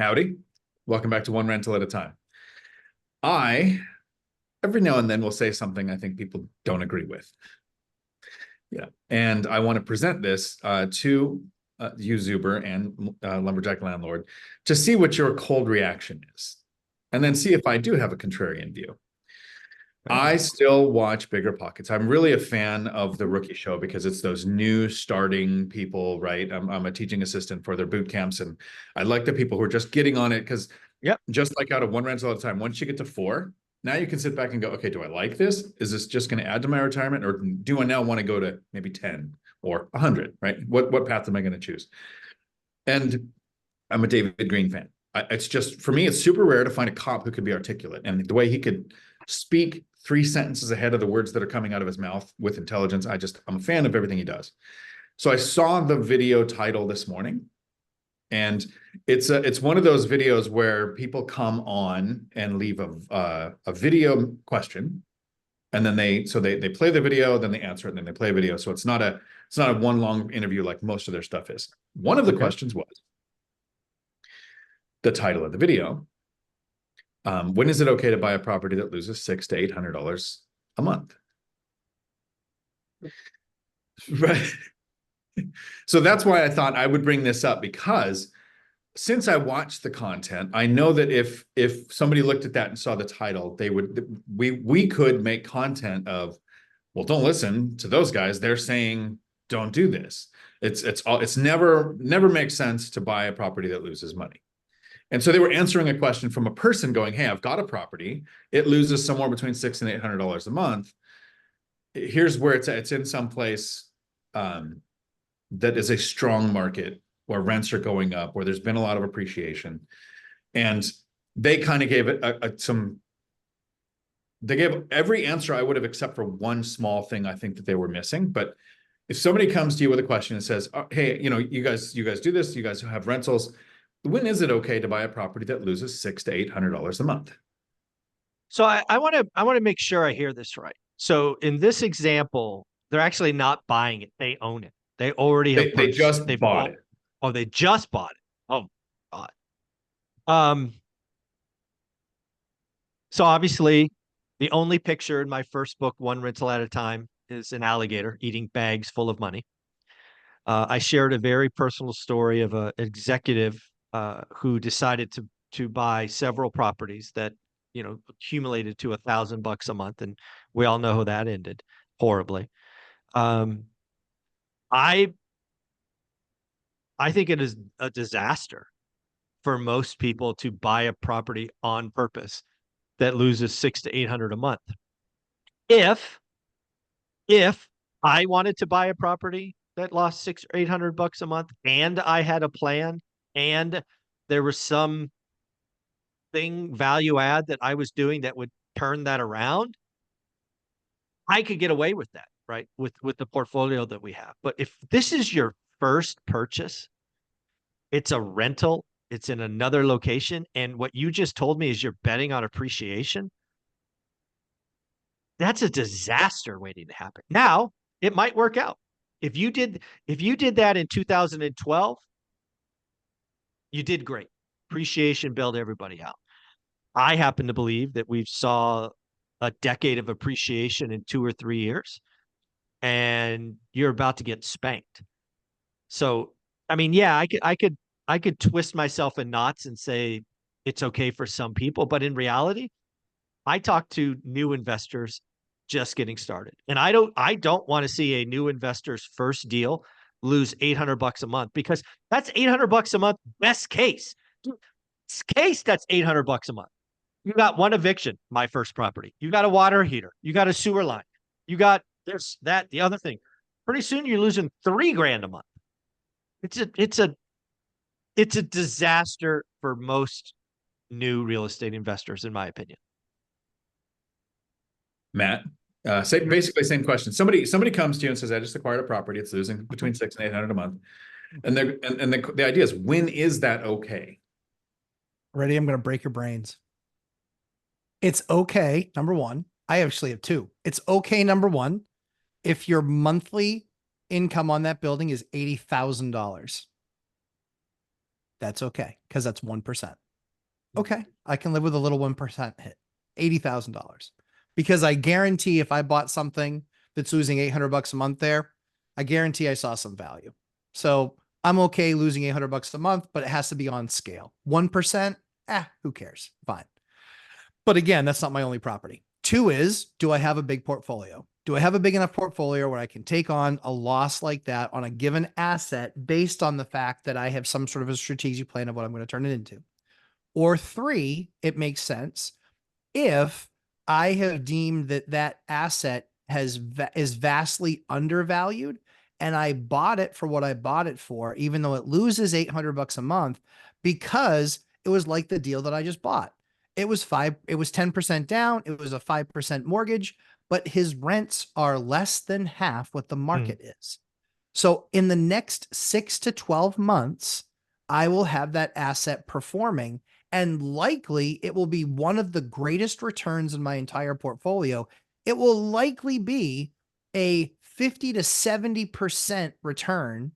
Howdy. Welcome back to One Rental at a Time. Every now and then, will say something I think people don't agree with. Yeah. And I want to present this to you, Zuber, and Lumberjack Landlord, to see what your cold reaction is. And then see if I do have a contrarian view. I still watch Bigger Pockets. I'm really a fan of the Rookie Show because it's those new starting people, right? I'm a teaching assistant for their boot camps, and I like the people who are just getting on it because, just like out of One Rental at a Time, once you get to 4, now you can sit back and go, okay, do I like this? Is this just going to add to my retirement, or do I now want to go to maybe 10 or 100, right? What path am I going to choose? And I'm a David Green fan. It's just, for me, it's super rare to find a cop who could be articulate, and the way he could speak 3 sentences ahead of the words that are coming out of his mouth with intelligence. I'm a fan of everything he does. So I saw the video title this morning, and it's one of those videos where people come on and leave a video question, and then they play the video, then they answer it, and then they play a video. So it's not a one long interview like most of their stuff is. One of the questions was the title of the video. When is it okay to buy a property that loses $600 to $800 a month? Right. So that's why I thought I would bring this up, because since I watched the content, I know that if somebody looked at that and saw the title, we could make content of, well, don't listen to those guys. They're saying don't do this. It's never makes sense to buy a property that loses money. And so they were answering a question from a person going, hey, I've got a property. It loses somewhere between $600 and $800 a month. Here's where it's at. It's in some place that is a strong market where rents are going up, where there's been a lot of appreciation. And they kind of gave it they gave every answer I would have, except for one small thing I think that they were missing. But if somebody comes to you with a question and says, oh, hey, you guys do this, you guys have rentals, when is it okay to buy a property that loses $600 to $800 a month? So I want to make sure I hear this right. So in this example, they're actually not buying it; they own it. They already have. They just bought it. Oh, they just bought it. Oh, God. So obviously, the only picture in my first book, One Rental at a Time, is an alligator eating bags full of money. I shared a very personal story of an executive who decided to buy several properties that accumulated to $1,000 a month, and we all know how that ended horribly. I think it is a disaster for most people to buy a property on purpose that loses $600 to $800 a month. If I wanted to buy a property that lost $600 or $800 a month, and I had a plan, and there was some value add that I was doing that would turn that around, I could get away with that, right? With the portfolio that we have. But if this is your first purchase, it's a rental, it's in another location, and what you just told me is you're betting on appreciation, that's a disaster waiting to happen. Now, it might work out. If you did that in 2012, you did great. Appreciation bailed everybody out. I happen to believe that we've saw a decade of appreciation in 2 or 3 years, and you're about to get spanked. So, I mean, yeah, I could twist myself in knots and say it's okay for some people, but in reality, I talk to new investors just getting started, and I don't want to see a new investor's first deal lose $800 a month, because that's $800 a month. Best case, that's $800 a month. You got one eviction, my first property. You got a water heater. You got a sewer line. You got this, that, the other thing. Pretty soon you're losing $3,000 a month. It's a disaster for most new real estate investors, in my opinion. Matt, basically same question. Somebody comes to you and says, I just acquired a property. It's losing between $600 and $800 a month. And the idea is, when is that okay? Ready? I'm going to break your brains. It's okay. Number one, I actually have 2. It's okay. Number one, if your monthly income on that building is $80,000. That's okay, because that's 1%. Okay, I can live with a little 1% hit, $80,000. Because I guarantee if I bought something that's losing $800 a month there, I guarantee I saw some value. So I'm okay losing $800 a month, but it has to be on scale. 1%, who cares? Fine. But again, that's not my only property. Two is, do I have a big portfolio? Do I have a big enough portfolio where I can take on a loss like that on a given asset based on the fact that I have some sort of a strategic plan of what I'm going to turn it into? Or three, it makes sense if I have deemed that that asset is vastly undervalued and I bought it for what I bought it for, even though it loses $800 a month, because it was like the deal that I just bought. It was 10% down. It was a 5% mortgage, but his rents are less than half what the market is. So in the next 6 to 12 months, I will have that asset performing, and likely it will be one of the greatest returns in my entire portfolio. It will likely be a 50 to 70% return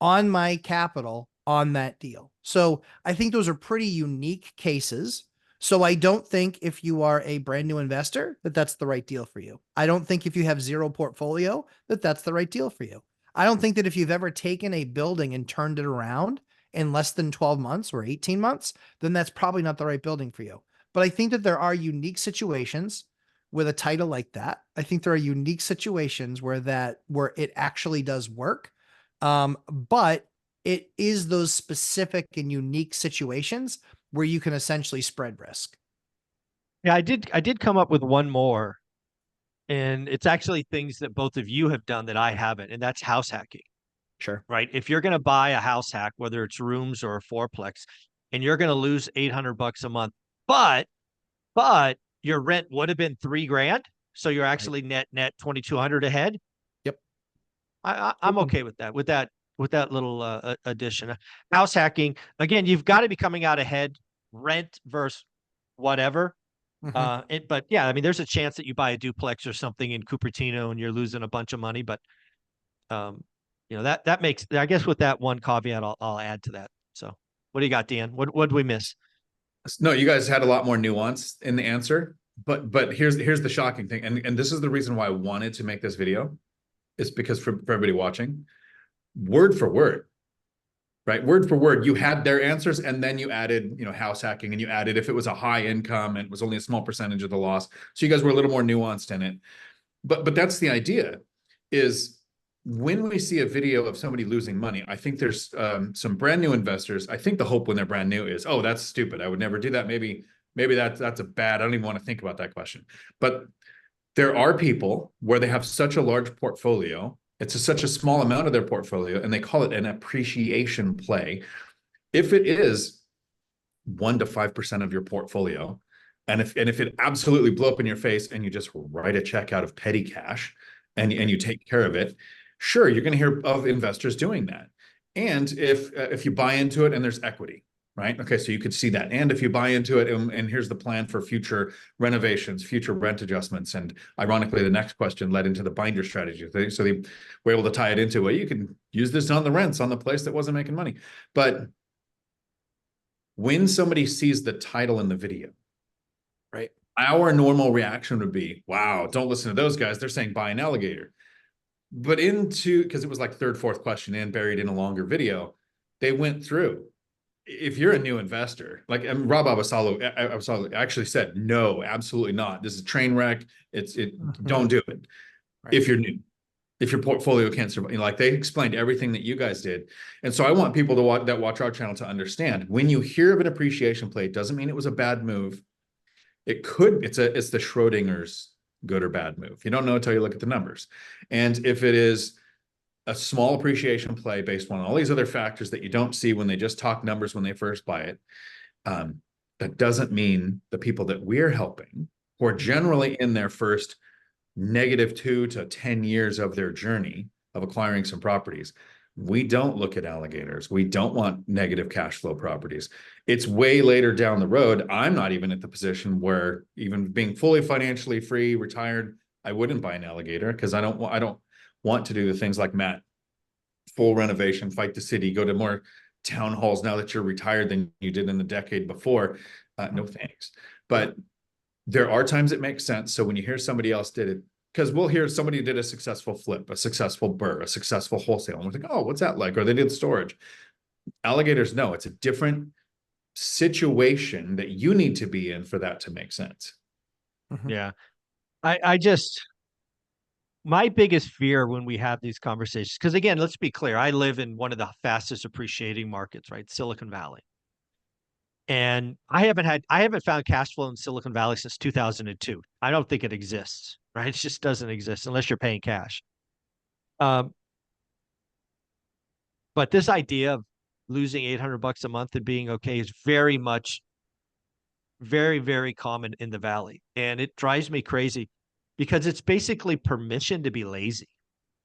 on my capital on that deal. So I think those are pretty unique cases. So I don't think if you are a brand new investor that that's the right deal for you. I don't think if you have zero portfolio that that's the right deal for you. I don't think that if you've ever taken a building and turned it around in less than 12 months or 18 months, then that's probably not the right building for you. But I think that there are unique situations with a title like that. I think there are unique situations where it actually does work. But it is those specific and unique situations where you can essentially spread risk. Yeah, I did come up with one more, and it's actually things that both of you have done that I haven't, and that's house hacking. Sure. Right? If you're going to buy a house hack, whether it's rooms or a fourplex, and you're going to lose $800 a month, but your rent would have been $3,000, so you're actually net 2,200 ahead. Yep. I'm okay with that. With that little addition. House hacking, again, you've got to be coming out ahead, rent versus whatever. But yeah, I mean, there's a chance that you buy a duplex or something in Cupertino and you're losing a bunch of money, but that makes, I guess with that one caveat, I'll add to that. So what do you got, Dan? What did we miss? No, you guys had a lot more nuance in the answer, but here's the shocking thing. And this is the reason why I wanted to make this video, is because for everybody watching, word for word, right? Word for word, you had their answers, and then you added, house hacking, and you added if it was a high income and it was only a small percentage of the loss. So you guys were a little more nuanced in it. But that's the idea, is when we see a video of somebody losing money, I think there's some brand new investors. I think the hope when they're brand new is, oh, that's stupid, I would never do that. Maybe that's a bad, I don't even want to think about that question. But there are people where they have such a large portfolio, it's such a small amount of their portfolio, and they call it an appreciation play. If it is 1 to 5% of your portfolio, and if it absolutely blew up in your face and you just write a check out of petty cash and you take care of it, sure, you're going to hear of investors doing that. And if you buy into it and there's equity, right? Okay, so you could see that. And if you buy into it, and here's the plan for future renovations, future rent adjustments. And ironically, the next question led into the binder strategy. So they were able to tie it into, well, you can use this on the rents on the place that wasn't making money. But when somebody sees the title in the video, right, our normal reaction would be, wow, don't listen to those guys. They're saying buy an alligator. But because it was like third, fourth question in, buried in a longer video, they went through. If you're a new investor, like Rob Abasalo actually said, no, absolutely not. This is a train wreck. Don't do it. Right. If you're new, if your portfolio can't survive, like they explained everything that you guys did. And so I want people that watch our channel to understand, when you hear of an appreciation play, it doesn't mean it was a bad move. It's the Schrodinger's good or bad move. You don't know until you look at the numbers. And if it is a small appreciation play based on all these other factors that you don't see when they just talk numbers when they first buy it, that doesn't mean the people that we're helping, who are generally in their first -2 to 10 years of their journey of acquiring some properties, we don't look at alligators. We don't want negative cash flow properties. It's way later down the road. I'm not even at the position where, even being fully financially free, retired, I wouldn't buy an alligator, because I don't want to do the things like Matt, full renovation, fight the city, go to more town halls now that you're retired than you did in the decade before. No thanks. But there are times it makes sense. So when you hear somebody else did it, because we'll hear somebody did a successful flip, a successful burr, a successful wholesale, and we're like, oh, what's that like? Or they did storage. Alligators, no, it's a different situation that you need to be in for that to make sense. Yeah. I just, my biggest fear when we have these conversations, because again, let's be clear, I live in one of the fastest appreciating markets, right? Silicon Valley. And I haven't found cash flow in Silicon Valley since 2002. I don't think it exists, right? It just doesn't exist unless you're paying cash. But this idea of losing $800 a month and being okay is very much, very, very common in the Valley. And it drives me crazy because it's basically permission to be lazy.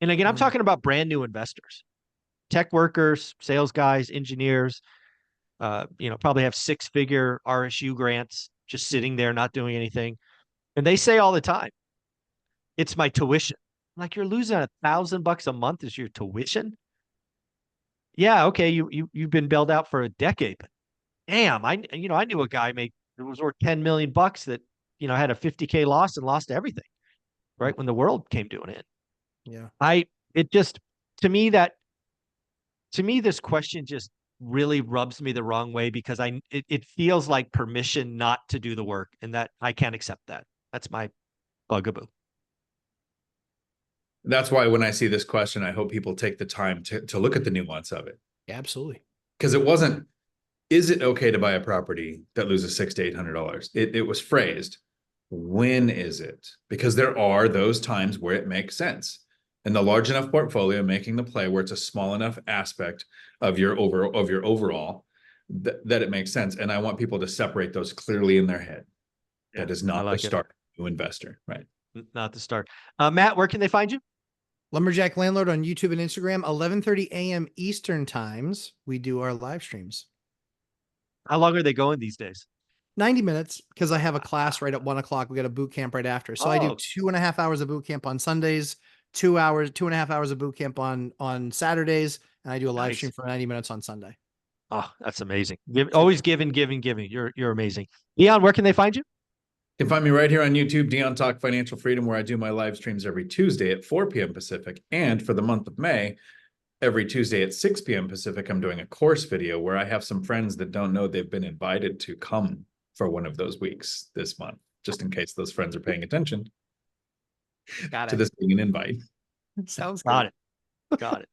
And again, I'm talking about brand new investors, tech workers, sales guys, engineers, probably have 6-figure RSU grants just sitting there, not doing anything. And they say all the time, it's my tuition. Like, you're losing $1,000 a month as your tuition. Yeah. Okay. You've been bailed out for a decade, but damn, I knew a guy it was worth $10 million that, had a 50K loss and lost everything right when the world came to an end. Yeah. To me, this question just really rubs me the wrong way because it feels like permission not to do the work, and that I can't accept that. That's my bugaboo. That's why when I see this question, I hope people take the time to look at the nuance of it. Yeah, absolutely. Because it wasn't, is it okay to buy a property that loses $600 to $800? It was phrased, when is it? Because there are those times where it makes sense. And the large enough portfolio making the play where it's a small enough aspect of your overall that it makes sense. And I want people to separate those clearly in their head. Yeah, that is not the start of a new investor, right? Not the start. Matt, where can they find you? Lumberjack Landlord on YouTube and Instagram, 11:30 a.m. Eastern times. We do our live streams. How long are they going these days? 90 minutes, because I have a class right at 1 o'clock. We got a boot camp right after. So I do 2.5 hours of boot camp on Sundays, 2.5 hours of boot camp on Saturdays, and I do a live stream for 90 minutes on Sunday. Oh, that's amazing. Always giving. You're amazing. Dion, where can they find you? You can find me right here on YouTube, Dion Talk Financial Freedom, where I do my live streams every Tuesday at 4 p.m. Pacific. And for the month of May, every Tuesday at 6 p.m. Pacific, I'm doing a course video where I have some friends that don't know they've been invited to come for one of those weeks this month, just in case those friends are paying attention to this being an invite. Sounds good. Got it.